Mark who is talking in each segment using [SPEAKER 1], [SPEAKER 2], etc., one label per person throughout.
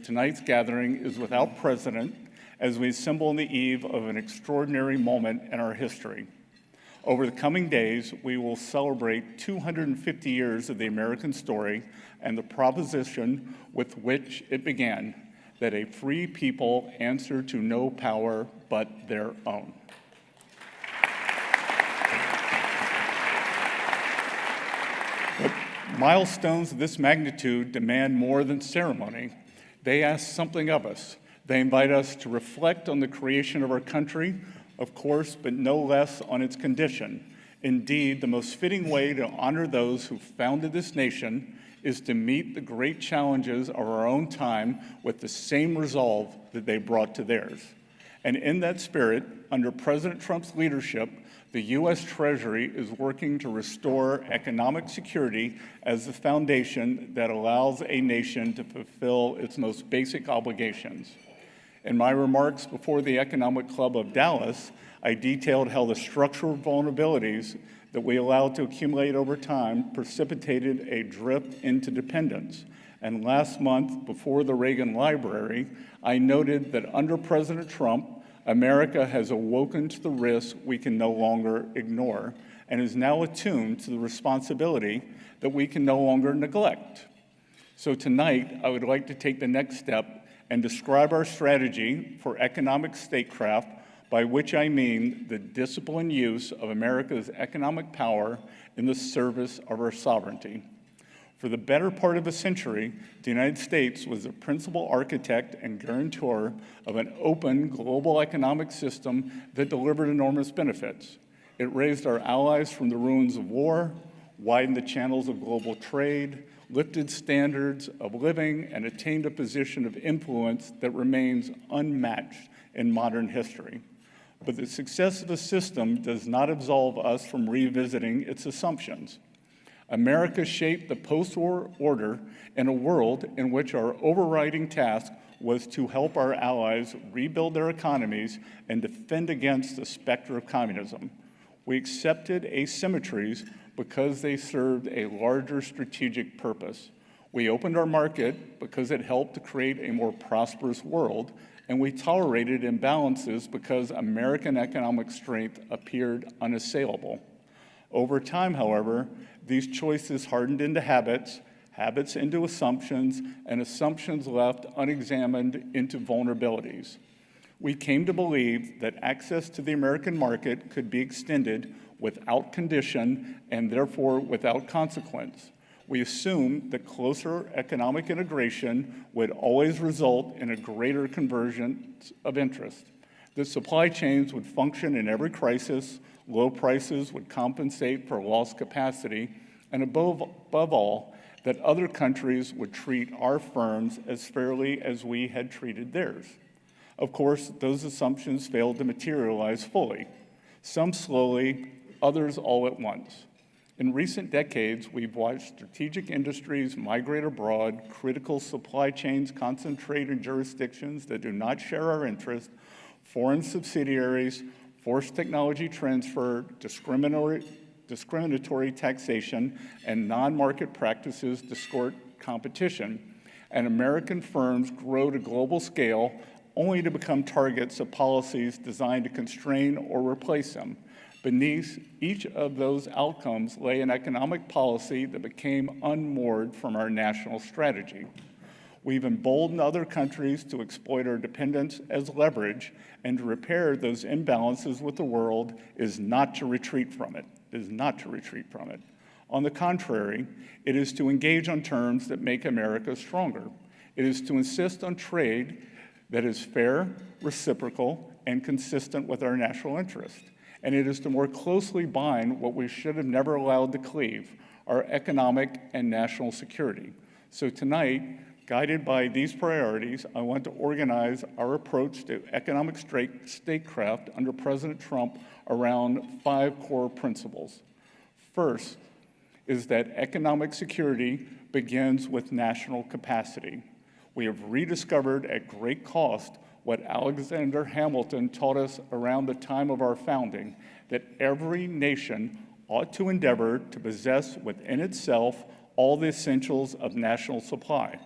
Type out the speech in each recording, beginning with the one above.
[SPEAKER 1] tonight's gathering is without precedent as we assemble on the eve of an extraordinary moment in our history. Over the coming days, we will celebrate 250 years of the American story and the proposition with which it began, that a free people answer to no power but their own. But milestones of this magnitude demand more than ceremony. They ask something of us. They invite us to reflect on the creation of our country, of course, but no less on its condition. Indeed, the most fitting way to honor those who founded this nation is to meet the great challenges of our own time with the same resolve that they brought to theirs. And in that spirit, under President Trump's leadership, the U.S. Treasury is working to restore economic security as the foundation that allows a nation to fulfill its most basic obligations. In my remarks before the Economic Club of Dallas, I detailed how the structural vulnerabilities that we allowed to accumulate over time precipitated a drift into dependence. And last month, before the Reagan Library, I noted that under President Trump, America has awoken to the risk we can no longer ignore and is now attuned to the responsibility that we can no longer neglect. So tonight, I would like to take the next step and describe our strategy for economic statecraft, by which I mean the disciplined use of America's economic power in the service of our sovereignty. For the better part of a century, the United States was the principal architect and guarantor of an open global economic system that delivered enormous benefits. It raised our allies from the ruins of war, widened the channels of global trade, lifted standards of living, and attained a position of influence that remains unmatched in modern history. But the success of the system does not absolve us from revisiting its assumptions. America shaped the post-war order in a world in which our overriding task was to help our allies rebuild their economies and defend against the specter of communism. We accepted asymmetries because they served a larger strategic purpose. We opened our market because it helped to create a more prosperous world, and we tolerated imbalances because American economic strength appeared unassailable. Over time, however, these choices hardened into habits, habits into assumptions, and assumptions left unexamined into vulnerabilities. We came to believe that access to the American market could be extended without condition and therefore without consequence. We assumed that closer economic integration would always result in a greater convergence of interest. That supply chains would function in every crisis, low prices would compensate for lost capacity, and above all, that other countries would treat our firms as fairly as we had treated theirs. Of course, those assumptions failed to materialize fully. Some slowly, others all at once. In recent decades, we've watched strategic industries migrate abroad, critical supply chains concentrate in jurisdictions that do not share our interests, foreign subsidiaries, forced technology transfer, discriminatory taxation, and non-market practices distort competition, and American firms grow to global scale only to become targets of policies designed to constrain or replace them. Beneath each of those outcomes lay an economic policy that became unmoored from our national strategy. We've emboldened other countries to exploit our dependence as leverage, and to repair those imbalances with the world is not to retreat from it. On the contrary, it is to engage on terms that make America stronger. It is to insist on trade that is fair, reciprocal, and consistent with our national interest. And it is to more closely bind what we should have never allowed to cleave, our economic and national security. So tonight, guided by these priorities, I want to organize our approach to economic statecraft under President Trump around 5 core principles. First is that economic security begins with national capacity. We have rediscovered at great cost what Alexander Hamilton taught us around the time of our founding, that every nation ought to endeavor to possess within itself all the essentials of national supply.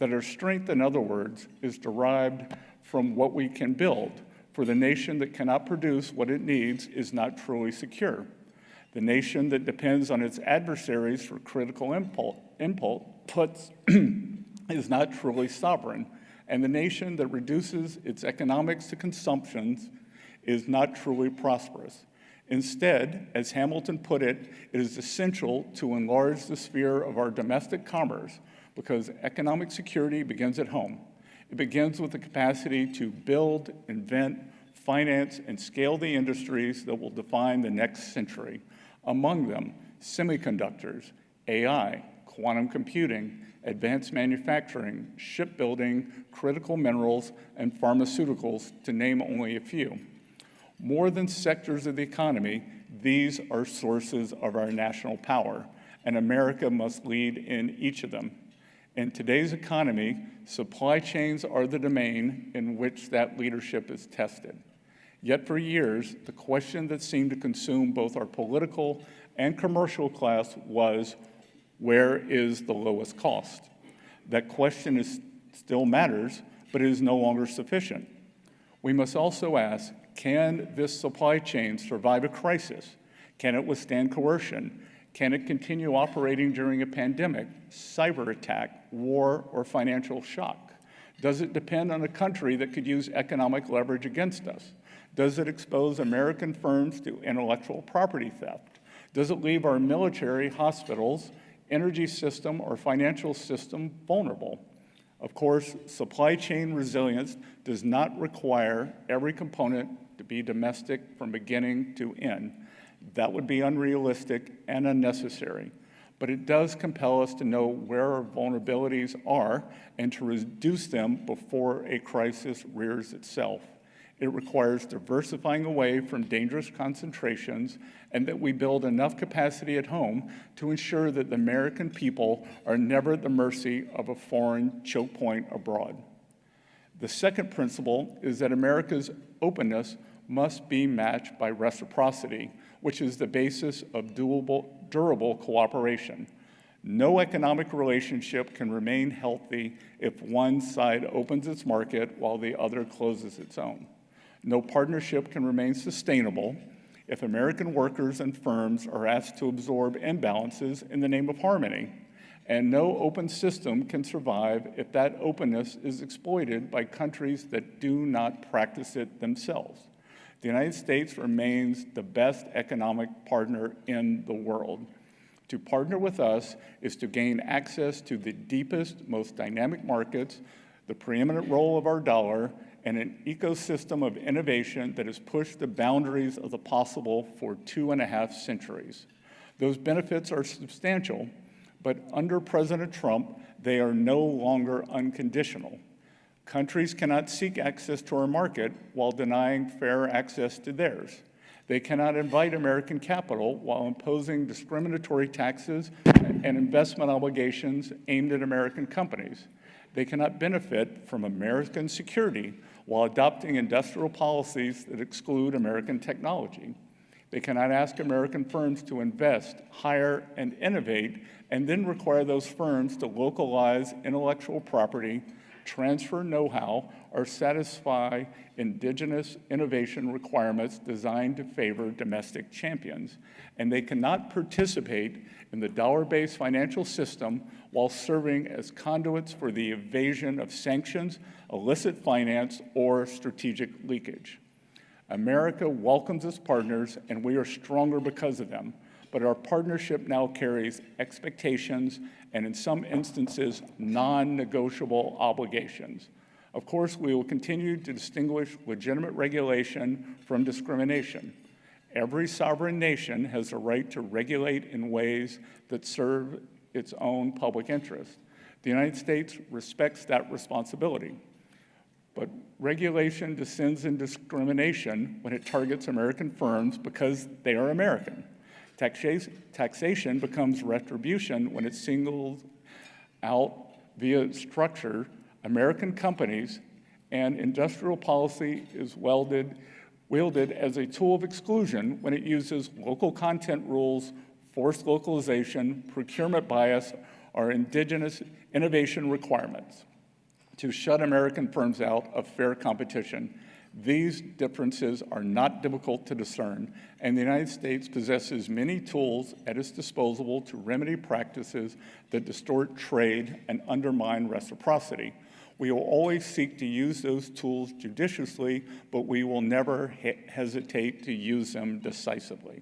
[SPEAKER 1] That our strength, in other words, is derived from what we can build, for the nation that cannot produce what it needs is not truly secure. The nation that depends on its adversaries for critical inputs is not truly sovereign, and the nation that reduces its economics to consumption is not truly prosperous. Instead, as Hamilton put it, it is essential to enlarge the sphere of our domestic commerce because economic security begins at home. It begins with the capacity to build, invent, finance, and scale the industries that will define the next century. Among them, semiconductors, AI, quantum computing, advanced manufacturing, shipbuilding, critical minerals, and pharmaceuticals, to name only a few. More than sectors of the economy, these are sources of our national power, and America must lead in each of them. In today's economy, supply chains are the domain in which that leadership is tested. Yet for years, the question that seemed to consume both our political and commercial class was, where is the lowest cost? That question still matters, but it is no longer sufficient. We must also ask, can this supply chain survive a crisis? Can it withstand coercion? Can it continue operating during a pandemic, cyber attack, war, or financial shock? Does it depend on a country that could use economic leverage against us? Does it expose American firms to intellectual property theft? Does it leave our military, hospitals, energy system, or financial system vulnerable? Of course, supply chain resilience does not require every component to be domestic from beginning to end. That would be unrealistic and unnecessary. But it does compel us to know where our vulnerabilities are and to reduce them before a crisis rears itself. It requires diversifying away from dangerous concentrations and that we build enough capacity at home to ensure that the American people are never at the mercy of a foreign choke point abroad. The second principle is that America's openness must be matched by reciprocity, which is the basis of durable cooperation. No economic relationship can remain healthy if one side opens its market while the other closes its own. No partnership can remain sustainable if American workers and firms are asked to absorb imbalances in the name of harmony. And no open system can survive if that openness is exploited by countries that do not practice it themselves. The United States remains the best economic partner in the world. To partner with us is to gain access to the deepest, most dynamic markets, the preeminent role of our dollar, and an ecosystem of innovation that has pushed the boundaries of the possible for 2.5 centuries. Those benefits are substantial, but under President Trump, they are no longer unconditional. Countries cannot seek access to our market while denying fair access to theirs. They cannot invite American capital while imposing discriminatory taxes and investment obligations aimed at American companies. They cannot benefit from American security while adopting industrial policies that exclude American technology. They cannot ask American firms to invest, hire, and innovate, and then require those firms to localize intellectual property, transfer know-how, or satisfy indigenous innovation requirements designed to favor domestic champions. And they cannot participate in the dollar-based financial system while serving as conduits for the evasion of sanctions, illicit finance, or strategic leakage. America welcomes its partners, and we are stronger because of them. But our partnership now carries expectations and, in some instances, non-negotiable obligations. Of course, we will continue to distinguish legitimate regulation from discrimination. Every sovereign nation has a right to regulate in ways that serve its own public interest. The United States respects that responsibility. But regulation descends in discrimination when it targets American firms because they are American. Taxation becomes retribution when it singles out via structure American companies, and industrial policy is wielded as a tool of exclusion when it uses local content rules, forced localization, procurement bias, or indigenous innovation requirements. to shut American firms out of fair competition. These differences are not difficult to discern, and the United States possesses many tools at its disposal to remedy practices that distort trade and undermine reciprocity. We will always seek to use those tools judiciously, but we will never hesitate to use them decisively.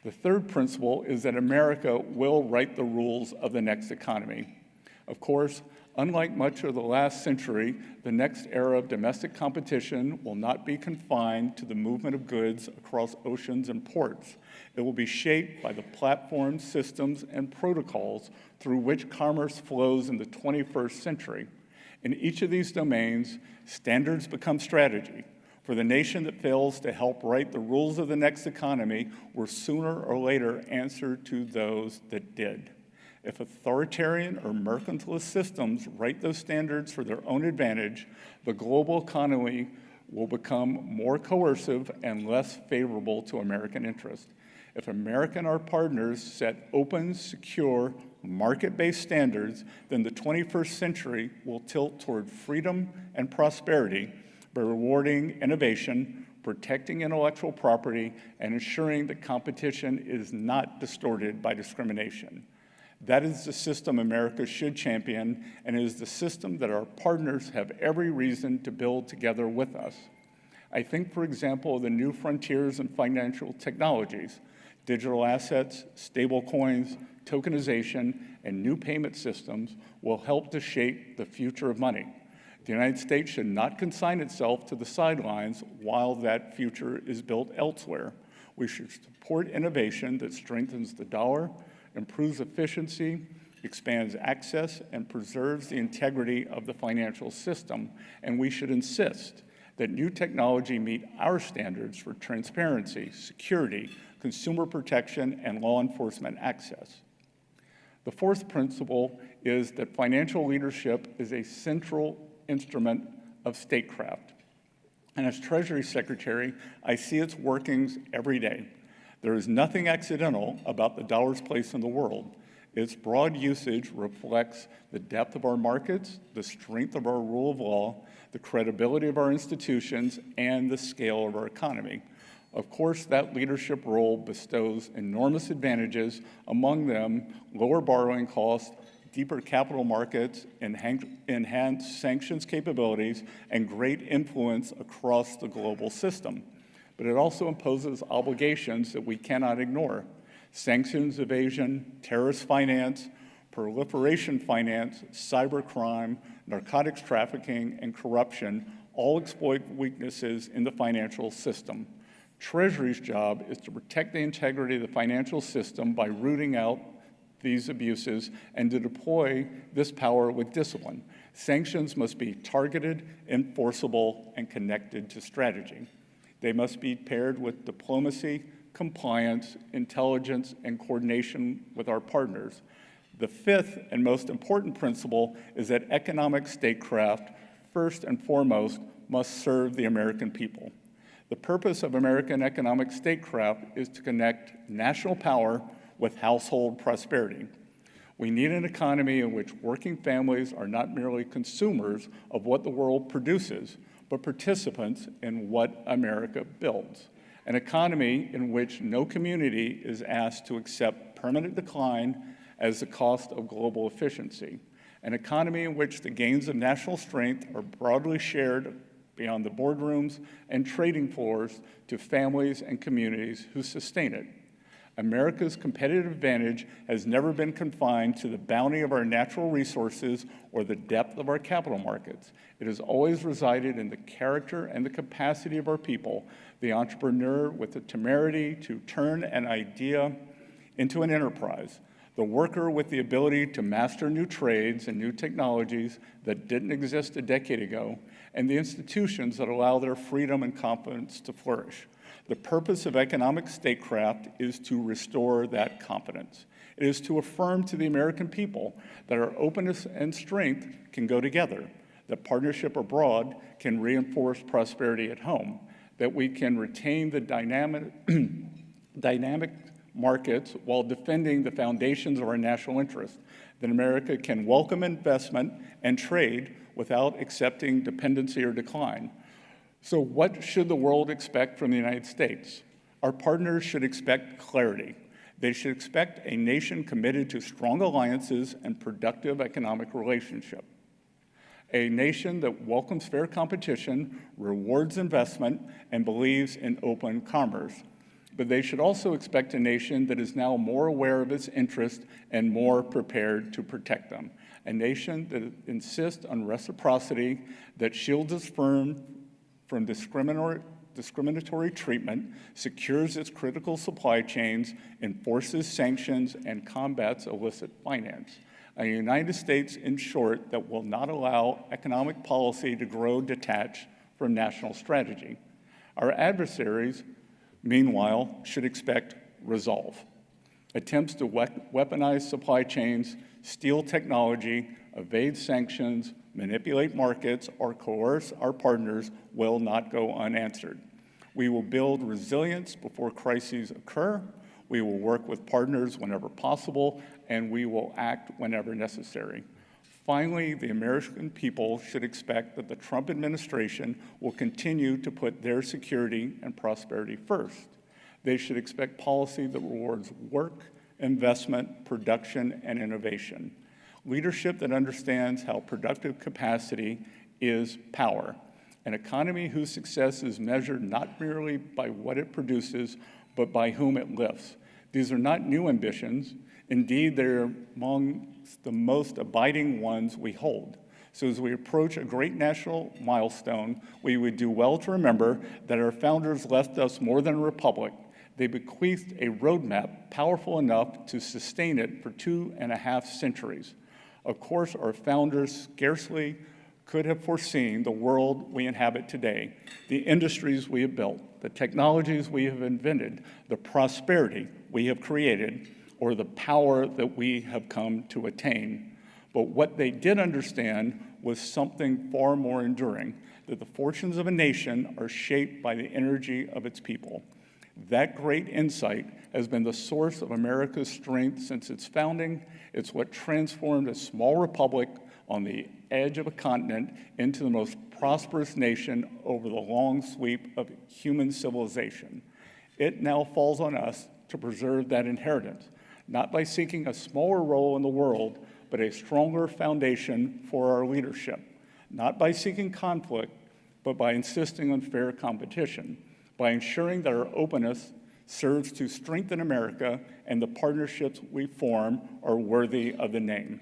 [SPEAKER 1] The third principle is that America will write the rules of the next economy. Of course, unlike much of the last century, the next era of domestic competition will not be confined to the movement of goods across oceans and ports. It will be shaped by the platforms, systems, and protocols through which commerce flows in the 21st century. In each of these domains, standards become strategy. For the nation that fails to help write the rules of the next economy will sooner or later answer to those that did. If authoritarian or mercantilist systems write those standards for their own advantage, the global economy will become more coercive and less favorable to American interests. If America and our partners set open, secure, market-based standards, then the 21st century will tilt toward freedom and prosperity by rewarding innovation, protecting intellectual property, and ensuring that competition is not distorted by discrimination. That is the system America should champion, and it is the system that our partners have every reason to build together with us. I think, for example, of the new frontiers in financial technologies, digital assets, stable coins, tokenization, and new payment systems will help to shape the future of money. The United States should not consign itself to the sidelines while that future is built elsewhere. We should support innovation that strengthens the dollar, improves efficiency, expands access, and preserves the integrity of the financial system. And we should insist that new technology meet our standards for transparency, security, consumer protection, and law enforcement access. The fourth principle is that financial leadership is a central instrument of statecraft. And as Treasury Secretary, I see its workings every day. There is nothing accidental about the dollar's place in the world. Its broad usage reflects the depth of our markets, the strength of our rule of law, the credibility of our institutions, and the scale of our economy. Of course, that leadership role bestows enormous advantages, among them lower borrowing costs, deeper capital markets, enhanced sanctions capabilities, and great influence across the global system. But it also imposes obligations that we cannot ignore. Sanctions evasion, terrorist finance, proliferation finance, cybercrime, narcotics trafficking, and corruption all exploit weaknesses in the financial system. Treasury's job is to protect the integrity of the financial system by rooting out these abuses and to deploy this power with discipline. Sanctions must be targeted, enforceable, and connected to strategy. They must be paired with diplomacy, compliance, intelligence, and coordination with our partners. The fifth and most important principle is that economic statecraft, first and foremost, must serve the American people. The purpose of American economic statecraft is to connect national power with household prosperity. We need an economy in which working families are not merely consumers of what the world produces, but participants in what America builds. An economy in which no community is asked to accept permanent decline as the cost of global efficiency. An economy in which the gains of national strength are broadly shared beyond the boardrooms and trading floors to families and communities who sustain it. America's competitive advantage has never been confined to the bounty of our natural resources or the depth of our capital markets. It has always resided in the character and the capacity of our people, the entrepreneur with the temerity to turn an idea into an enterprise, the worker with the ability to master new trades and new technologies that didn't exist a decade ago, and the institutions that allow their freedom and confidence to flourish. The purpose of economic statecraft is to restore that confidence. It is to affirm to the American people that our openness and strength can go together, that partnership abroad can reinforce prosperity at home, that we can retain the dynamic markets while defending the foundations of our national interest, that America can welcome investment and trade without accepting dependency or decline. So what should the world expect from the United States? Our partners should expect clarity. They should expect a nation committed to strong alliances and productive economic relationship. A nation that welcomes fair competition, rewards investment, and believes in open commerce. But they should also expect a nation that is now more aware of its interests and more prepared to protect them. A nation that insists on reciprocity, that shields its firm from discriminatory treatment, secures its critical supply chains, enforces sanctions, and combats illicit finance. A United States, in short, that will not allow economic policy to grow detached from national strategy. Our adversaries, meanwhile, should expect resolve. Attempts to weaponize supply chains, steal technology, evade sanctions, manipulate markets, or coerce our partners will not go unanswered. We will build resilience before crises occur. We will work with partners whenever possible, and we will act whenever necessary. Finally, the American people should expect that the Trump administration will continue to put their security and prosperity first. They should expect policy that rewards work, investment, production, and innovation. Leadership that understands how productive capacity is power. An economy whose success is measured not merely by what it produces, but by whom it lifts. These are not new ambitions. Indeed, they're among the most abiding ones we hold. So as we approach a great national milestone, we would do well to remember that our founders left us more than a republic. They bequeathed a roadmap powerful enough to sustain it for 2.5 centuries. Of course, our founders scarcely could have foreseen the world we inhabit today, the industries we have built, the technologies we have invented, the prosperity we have created, or the power that we have come to attain. But what they did understand was something far more enduring, that the fortunes of a nation are shaped by the energy of its people. That great insight has been the source of America's strength since its founding. It's what transformed a small republic on the edge of a continent into the most prosperous nation over the long sweep of human civilization. It now falls on us to preserve that inheritance, not by seeking a smaller role in the world, but a stronger foundation for our leadership, not by seeking conflict, but by insisting on fair competition, by ensuring that our openness serves to strengthen America and the partnerships we form are worthy of the name.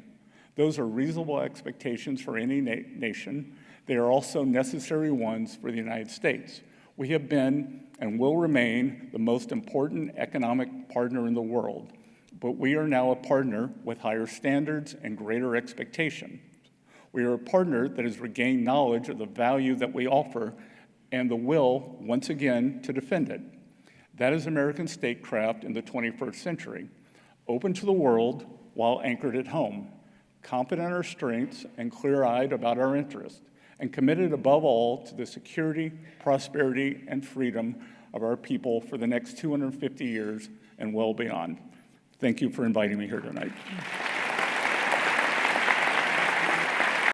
[SPEAKER 1] Those are reasonable expectations for any nation. They are also necessary ones for the United States. We have been and will remain the most important economic partner in the world, but we are now a partner with higher standards and greater expectations. We are a partner that has regained knowledge of the value that we offer and the will, once again, to defend it. That is American statecraft in the 21st century, open to the world while anchored at home, confident in our strengths and clear-eyed about our interests, and committed above all to the security, prosperity, and freedom of our people for the next 250 years and well beyond. Thank you for inviting me here tonight.